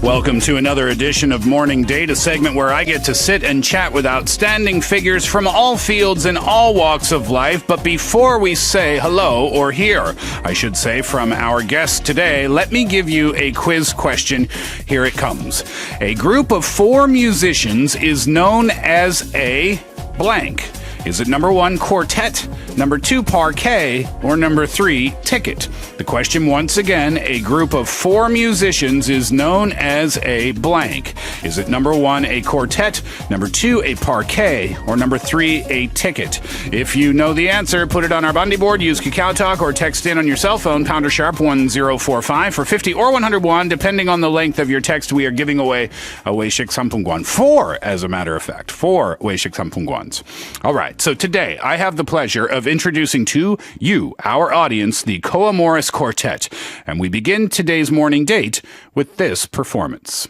Welcome to another edition of Morning Date, a segment where I get to sit and chat with outstanding figures from all fields and all walks of life. But before we say hello, or hear, I should say, from our guest today, let me give you a quiz question. Here it comes. A group of 4 musicians is known as a blank. Is it number 1, quartet, number 2, parquet, or number 3, ticket? The question once again, a group of 4 musicians is known as a blank. Is it number 1, a quartet, number 2, a parquet, or number 3, a ticket? If you know the answer, put it on our Bundy board, use Kakao Talk, or text in on your cell phone, pounder sharp 1045 for 50 or 101, depending on the length of your text. We are giving away a Weishik Sampungwan. 4, as a matter of fact. 4 Weishik Sampungwans. All right. So today, I have the pleasure of introducing to you, our audience, the Coamorous Quartet. And we begin today's morning date with this performance.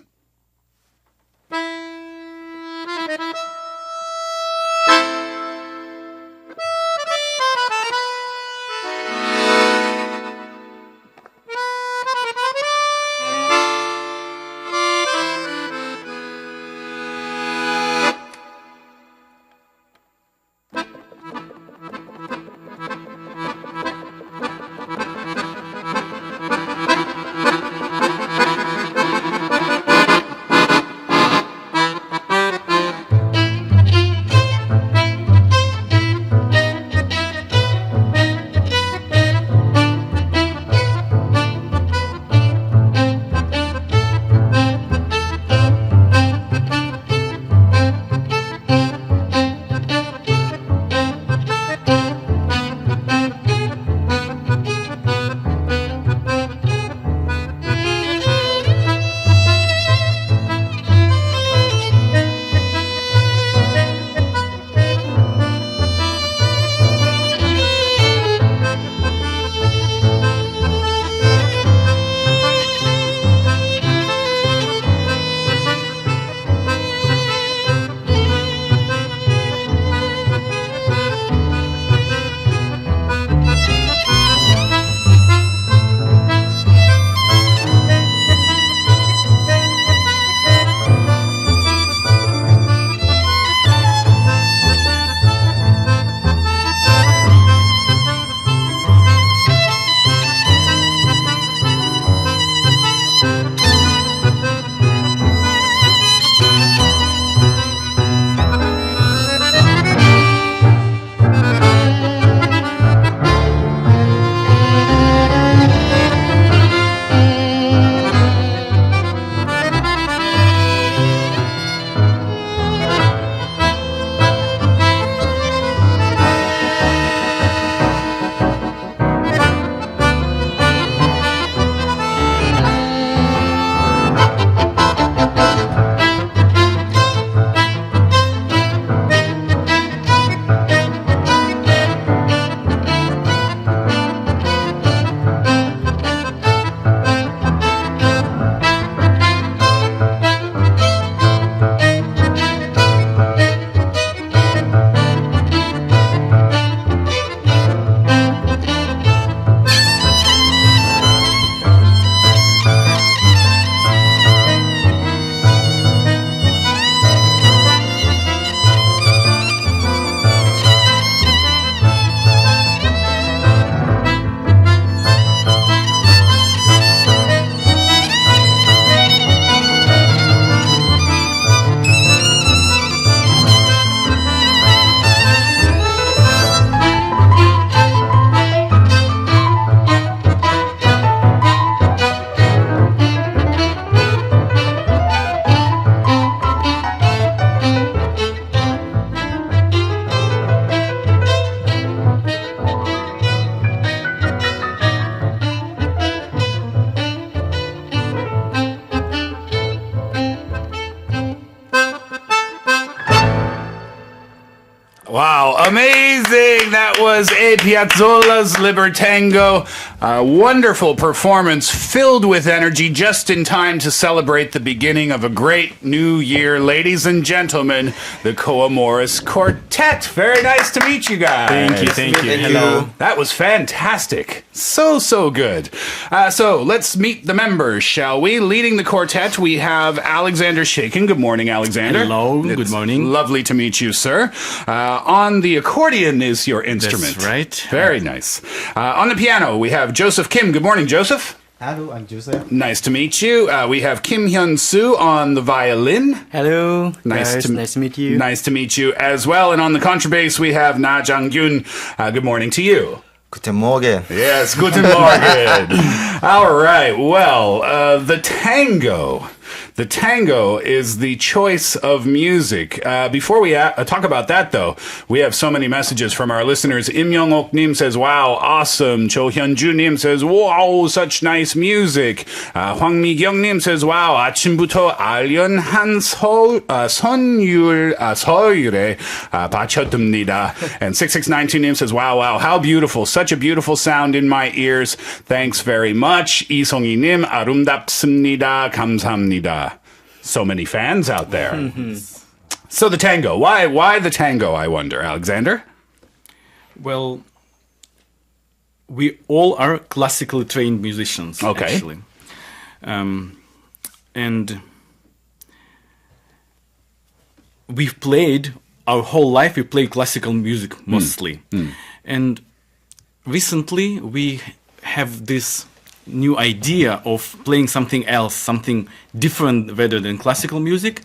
Wow, amazing! That was A. Piazzolla's Libertango. A wonderful performance filled with energy just in time to celebrate the beginning of a great new year. Ladies and gentlemen, the Coamorous Quartet. Very nice to meet you guys. Thank you. Hello. That was fantastic. So good. So let's meet the members, shall we? Leading the quartet, we have Alexander Shaken. Good morning, Alexander. Hello, good morning. Lovely to meet you, sir. On the accordion is your instrument. That's right. Very nice. On the piano, we have Joseph Kim. Good morning, Joseph. Hello, I'm Joseph. Nice to meet you. We have Kim Hyun Soo on the violin. Hello, Nice to meet you. Nice to meet you as well. And on the contrabass, we have Na Jang-gyun. Good morning to you. Guten Morgen. Yes, guten Morgen. All right, well, the tango. The tango is the choice of music. Before we talk about that, though, we have so many messages from our listeners. Im Young-ok Nim says, wow, awesome. Cho Hyun-ju Nim says, wow, such nice music. Hwang Mi-kyung Nim says, wow, 아침부터 알련한 서율에 바쳤습니다. And 6692 Nim says, wow, how beautiful. Such a beautiful sound in my ears. Thanks very much. 이송이 Nim, 아름답습니다. 감사합니다. So many fans out there. So the tango. Why the tango, I wonder, Alexander? Well, we all are classically trained musicians, actually. And we've played, our whole life, we played classical music mostly. And recently, we have this new idea of playing something else, something different rather than classical music.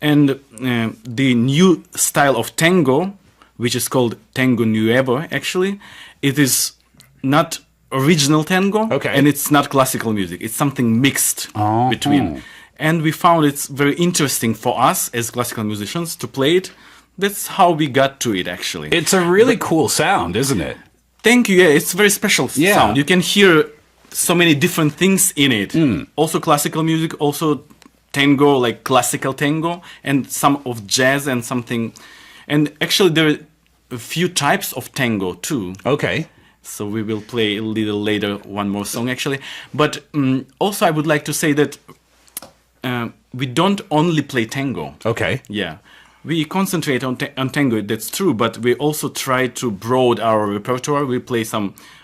And the new style of tango, which is called tango nuevo, actually, it is not original tango, and it's not classical music. It's something mixed between. And we found it's very interesting for us as classical musicians to play it. That's how we got to it, actually. It's a really cool sound, isn't it? Thank you. Yeah, it's a very special sound. You can hear so many different things in it. Also classical music, also tango, like classical tango, and some of jazz and something. And actually there are a few types of tango too. Okay. So we will play a little later one more song actually. But also I would like to say that we don't only play tango. Okay. Yeah. We concentrate on tango, that's true, but we also try to broaden our repertoire. We play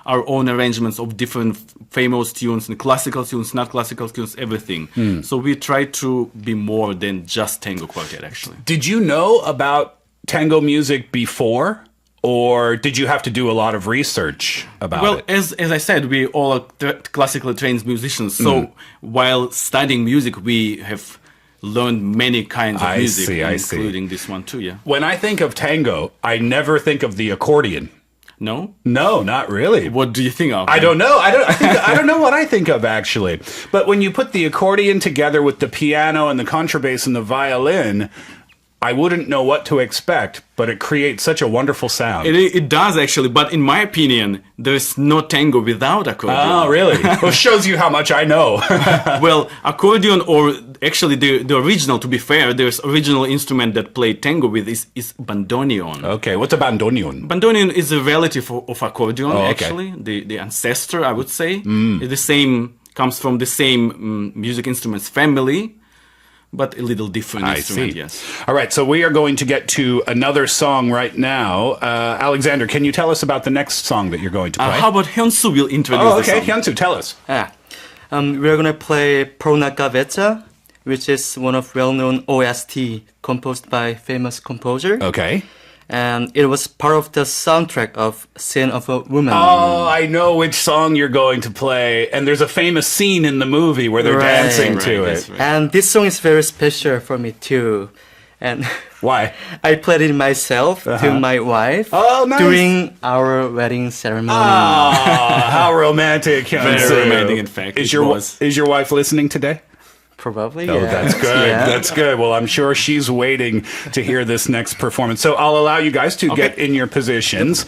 our own arrangements of different famous tunes, and classical tunes, not classical tunes, everything. So we try to be more than just tango quartet, actually. Did you know about tango music before? Or did you have to do a lot of research about it? Well, as I said, we all are classically trained musicians. So while studying music, we have learned many kinds of music, including this one too, yeah. When I think of tango, I never think of the accordion. No? No, not really. What do you think of? I don't know. I don't know what I think of, actually. But when you put the accordion together with the piano and the contrabass and the violin, I wouldn't know what to expect, but it creates such a wonderful sound. It does, actually, but in my opinion, there's no tango without accordion. Oh, really? Well, shows you how much I know. Well, accordion, or actually the original, to be fair, there's original instrument that played tango with is bandoneon. Okay, what's a bandoneon? Bandoneon is a relative of accordion, actually, the ancestor, I would say. The same, comes from the same music instruments family, but a little different instrument, yes. All right, so we are going to get to another song right now. Alexander, can you tell us about the next song that you're going to play? How about Hyun-soo will introduce the song? Hyun-soo, tell us. We're gonna play Prona Veta, which is one of well-known OST composed by famous composer. Okay. And it was part of the soundtrack of Sin of a Woman. Oh, I know which song you're going to play. And there's a famous scene in the movie where they're dancing to it. Right. And this song is very special for me too. And why? I played it myself to my wife during our wedding ceremony. Oh, how romantic. Very romantic, in fact. Is your wife listening today? Probably, Oh, that's good. Yeah. That's good. Well, I'm sure she's waiting to hear this next performance. So I'll allow you guys to get in your positions.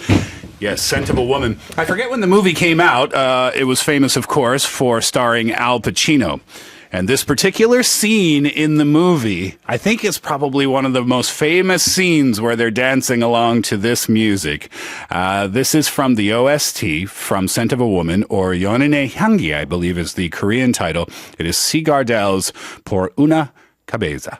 Yes, Scent of a Woman. I forget when the movie came out. It was famous, of course, for starring Al Pacino. And this particular scene in the movie, I think is probably one of the most famous scenes where they're dancing along to this music. This is from the OST from Scent of a Woman, or 연인의 향기, I believe is the Korean title. It is C. Gardell's Por una cabeza.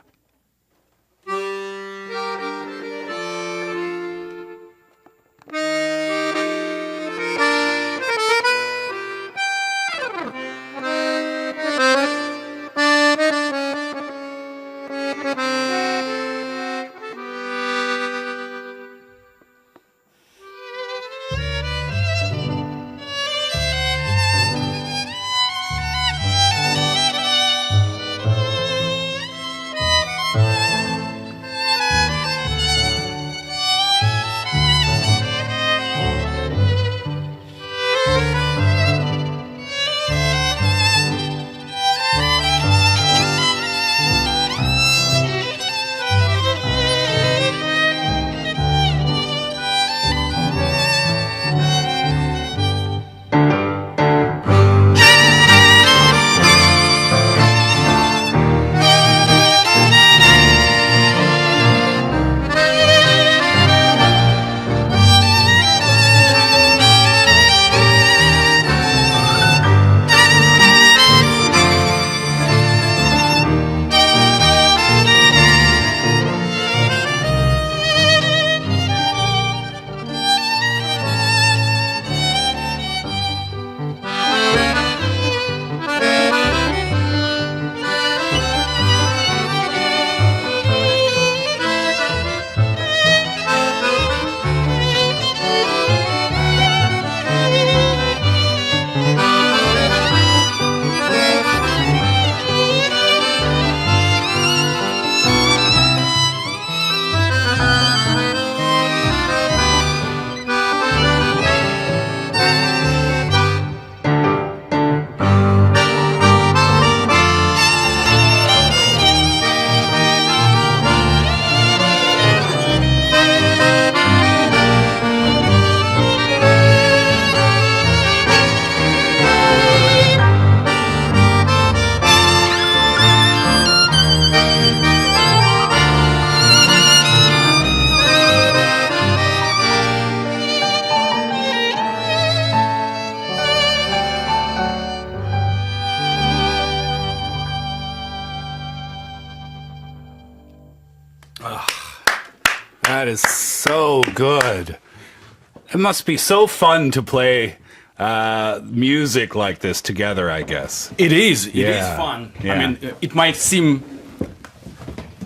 That is so good. It must be so fun to play music like this together, I guess. It is. It is Yeah. fun. Yeah. I mean,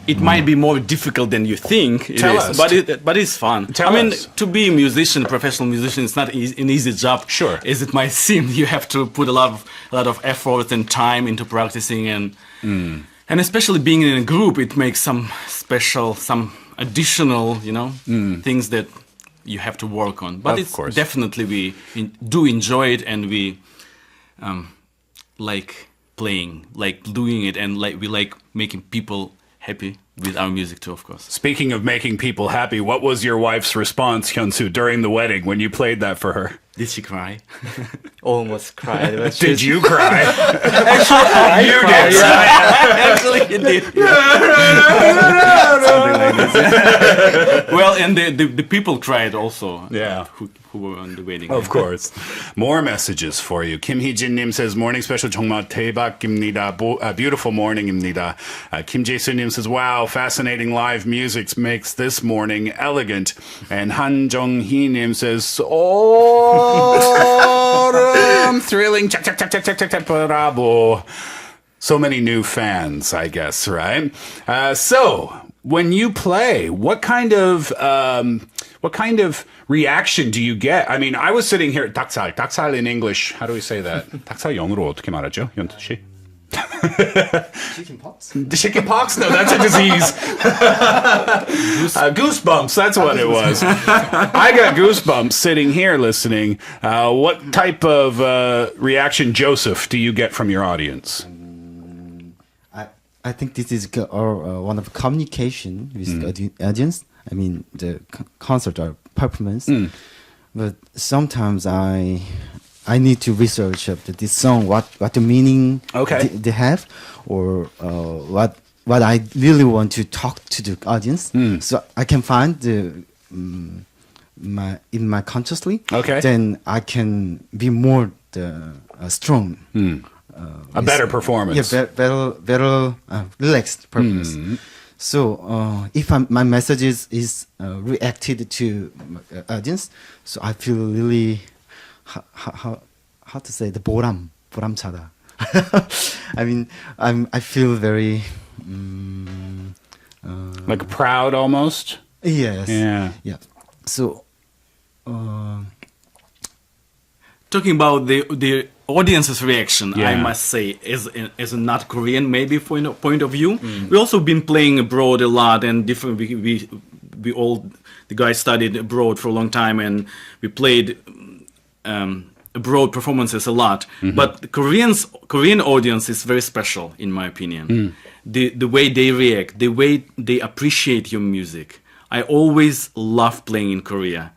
it might be more difficult than you think. Tell us. But it's fun. Tell I mean, us. to be a musician, a professional musician, it's not an easy job. Sure. As it might seem, you have to put a lot of effort and time into practicing, and especially being in a group, it makes some additional, things that you have to work on. But Of course. definitely we do enjoy it, and we like playing, like doing it, and we like making people happy with our music too, of course. Speaking of making people happy, what was your wife's response, Hyunsu, during the wedding when you played that for her? Did she cry? Almost cried. But Did she's- you cry? You did. Actually, you did. Something like this. Well, and the people cried also. Yeah. Who were on the wedding. Of course. More messages for you. Kim Hee-jin-님 says, morning special 정말 대박입니다. Beautiful morning입니다. Kim Jae-soo-님 says, wow, fascinating live music makes this morning elegant. And Han Jong-hee-님 says, oh, thrilling. Check, check, check, check, check, check, check, bravo. So many new fans, I guess, right? So, when you play, what kind of reaction do you get? I mean, I was sitting here, 닭살 in English. How do we say that? 닭살 영어로 어떻게 말하죠, 연투 씨? Chickenpox? Chickenpox? No, that's a disease. Goosebumps, that's what it was. I got goosebumps sitting here listening. What type of reaction, Joseph, do you get from your audience? I think this is one of communication with the audience. I mean, the concert or performance. But sometimes I I need to research this song, what the meaning Okay. they have, or what I really want to talk to the audience. So I can find my consciously. Okay. Then I can be more strong. A better performance. Yeah, better relaxed purpose. So if my message is reacted to audience, so I feel really how to say the 보람차다. I mean, I feel very Like proud almost? yes, Yeah. So Talking about the audience's reaction, I Yeah. must say, as a not Korean, maybe point of view, we also been playing abroad a lot, and different. We all the guys studied abroad for a long time, and we played abroad performances a lot. But the Korean audience is very special, in my opinion. The way they react, the way they appreciate your music. I always love playing in Korea.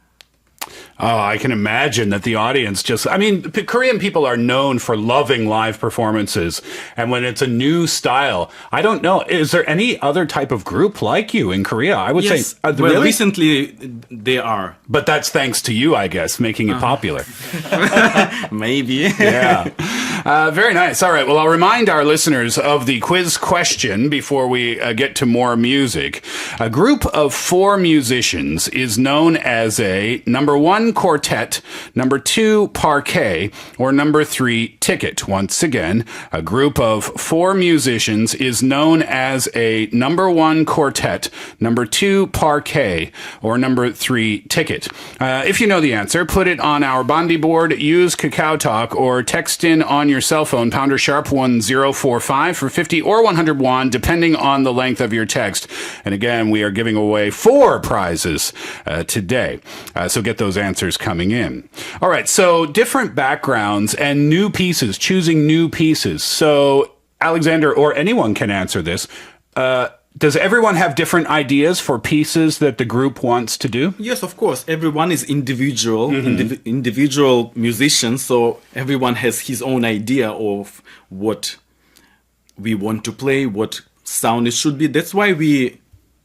Oh, I can imagine that the audience Korean people are known for loving live performances. And when it's a new style, I don't know, is there any other type of group like you in Korea? I would Yes, say, well, really? recently they are. But that's thanks to you, I guess, making it popular. Maybe. Yeah. Very nice. All right. Well, I'll remind our listeners of the quiz question before we get to more music. A group of 4 musicians is known as a number 1 quartet, number 2 parquet, or number 3 ticket. Once again, a group of 4 musicians is known as a number 1 quartet, number 2 parquet, or number 3 ticket. If you know the answer, put it on our Bondi board, use Kakao Talk, or text in on your cell phone, pounder sharp 1045 for 50 or 100 won, depending on the length of your text. And again, we are giving away 4 prizes today. So get those answers coming in. All right. So different backgrounds and new pieces, choosing new pieces. So Alexander, or anyone can answer this. Does everyone have different ideas for pieces that the group wants to do? Yes, of course. Everyone is individual, individual musician, so everyone has his own idea of what we want to play, what sound it should be. That's why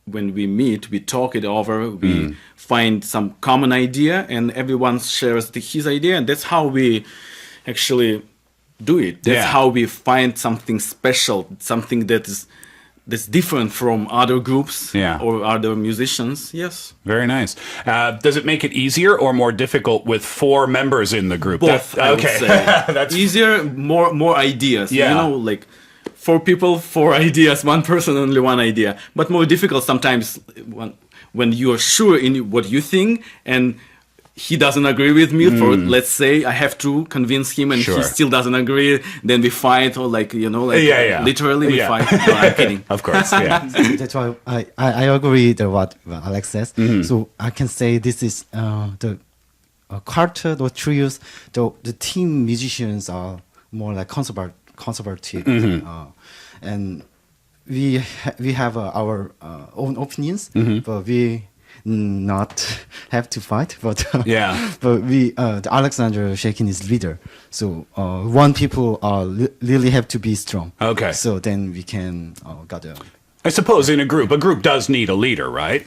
when we meet, we talk it over, we find some common idea, and everyone shares his idea, and that's how we actually do it. That's how we find something special, something that's different from other groups or other musicians. Yes. Very nice. Does it make it easier or more difficult with 4 members in the group? Both, I would say. That's easier, more ideas. Yeah. You know, like 4 people, 4 ideas, 1 person, only 1 idea. But more difficult sometimes when you are sure in what you think and he doesn't agree with me. For let's say I have to convince him, and he still doesn't agree. Then we fight, or literally we fight. No, I'm kidding. Of course, yeah. that's why I agree with what Alex says. So I can say this is the quartet or trios. The team musicians are more like conservative, and we have our own opinions, but we not have to fight, but but we the Alexander Shakin is leader, so one people really have to be strong. Okay, so then we can got a. I suppose in a group does need a leader, right?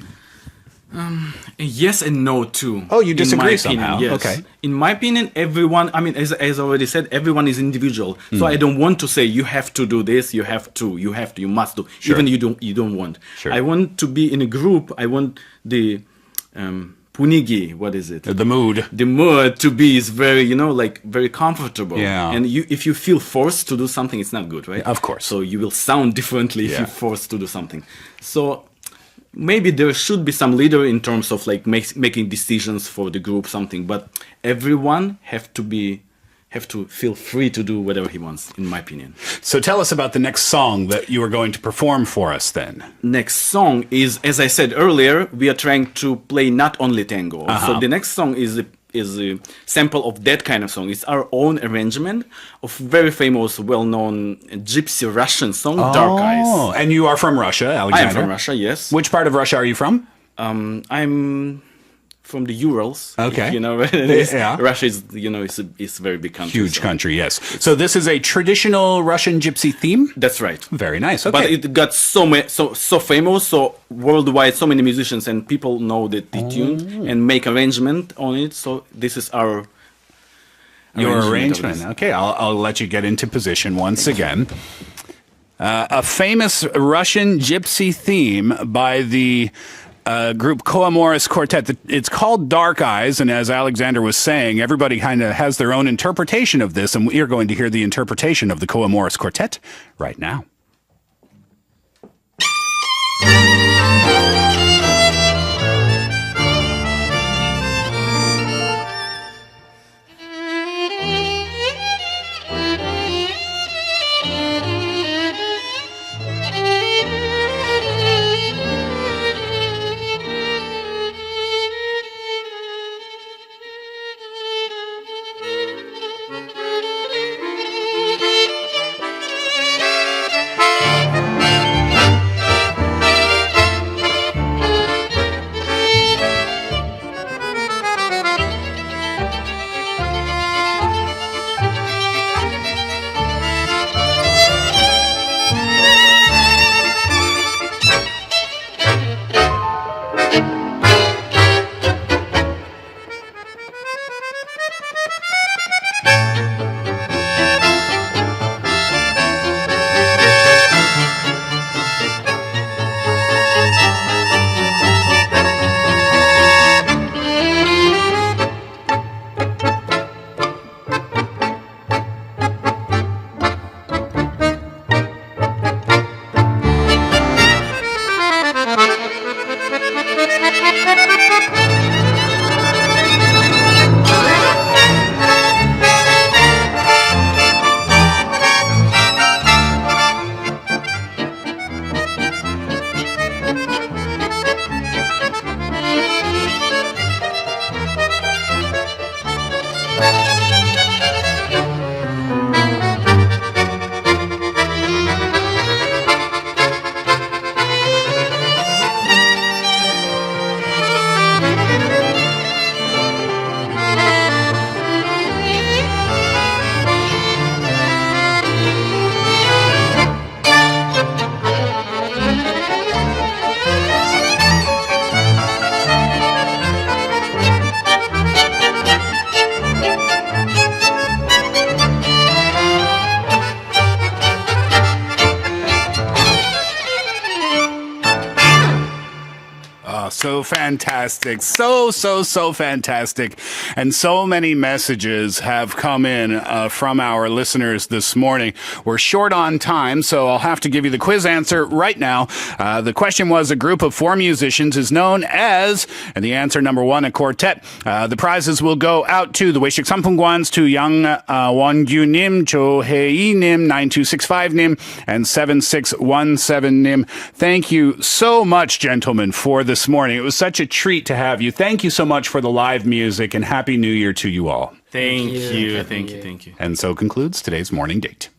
Yes and no too. Oh, you disagree somehow? Yes. Okay. In my opinion, everyone. I mean, as I already said, everyone is individual. So I don't want to say you have to do this. You have to. You must do. Sure. Even you don't want. Sure. I want to be in a group. I want the 분위기. What is it? The mood. The mood to be is very, very comfortable. Yeah. And if you feel forced to do something, it's not good, right? Of course. So you will sound differently if you're forced to do something. So maybe there should be some leader in terms of making decisions for the group, something. But everyone have to feel free to do whatever he wants, in my opinion. So tell us about the next song that you are going to perform for us then. Next song is, as I said earlier, we are trying to play not only tango. So the next song is a sample of that kind of song. It's our own arrangement of very famous, well-known gypsy Russian song, Dark Eyes. Oh, and you are from Russia, Alexander? I am from Russia, yes. Which part of Russia are you from? I'm from the Urals. Okay. If you know where it is. Yeah. Russia is, is a very big country. Huge so. country, yes. So this is a traditional Russian gypsy theme? That's right. Very nice. Okay. But it got so famous, so worldwide, so many musicians and people know the tune and make arrangement on it. So this is our Your of arrangement. this. Okay, I'll let you get into position once again. A famous Russian gypsy theme by the group Coamorous Quartet. It's called Dark Eyes, and as Alexander was saying, everybody kind of has their own interpretation of this, and we are going to hear the interpretation of the Coamorous Quartet right now. So fantastic. So fantastic. And so many messages have come in from our listeners this morning. We're short on time, so I'll have to give you the quiz answer right now. The question was, a group of 4 musicians is known as, and the answer number 1, a quartet. The prizes will go out to the 외식 상품권s to Yang Wongyunim, Cho Hei-nim, 9265nim, and 7617nim. Thank you so much, gentlemen, for this morning. It was such a treat to have you. Thank you so much for the live music, and Happy New Year to you all. Thank you. And so concludes today's morning date.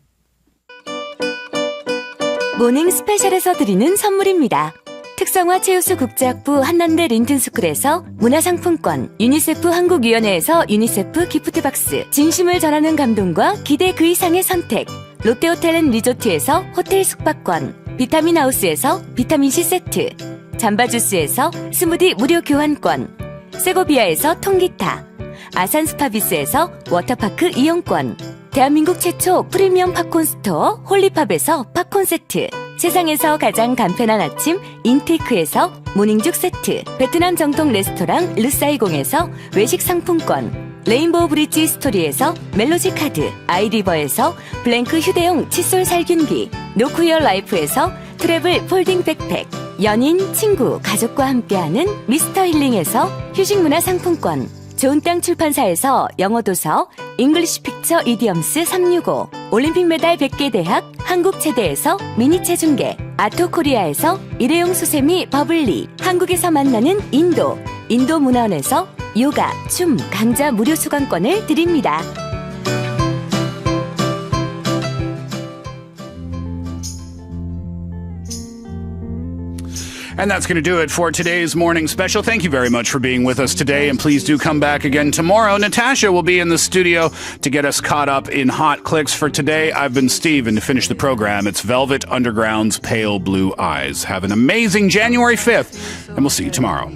모닝 스페셜에서 드리는 선물입니다. 특성화 최우수 국제학부 한남대 린튼스쿨에서 문화상품권, 유니세프 한국위원회에서 유니세프 기프트박스, 진심을 전하는 감동과 기대 그 이상의 선택, 롯데호텔앤리조트에서 호텔 숙박권, 비타민하우스에서 비타민C 세트, 잠바주스에서 스무디 무료 교환권, 세고비아에서 통기타, 아산스파비스에서 워터파크 이용권, 대한민국 최초 프리미엄 팝콘 스토어 홀리팝에서 팝콘 세트, 세상에서 가장 간편한 아침 인테이크에서 모닝죽 세트, 베트남 정통 레스토랑 르사이공에서 외식 상품권, 레인보우 브릿지 스토리에서 멜로디 카드, 아이리버에서 블랭크 휴대용 칫솔 살균기, 노쿠이어 라이프에서 트래블 폴딩 백팩, 연인, 친구, 가족과 함께하는 미스터 힐링에서 휴식문화 상품권, 좋은 땅 출판사에서 영어도서 잉글리시 픽처 이디엄스 365, 올림픽 메달 100개 대학 한국체대에서 미니 체중계, 아토코리아에서 일회용 수세미 버블리, 한국에서 만나는 인도 문화원에서 요가, 춤, 강좌 무료 수강권을 드립니다. And that's going to do it for today's morning special. Thank you very much for being with us today, and please do come back again tomorrow. Natasha will be in the studio to get us caught up in hot clicks. For today, I've been Steve, and to finish the program, it's Velvet Underground's Pale Blue Eyes. Have an amazing January 5th, and we'll see you tomorrow.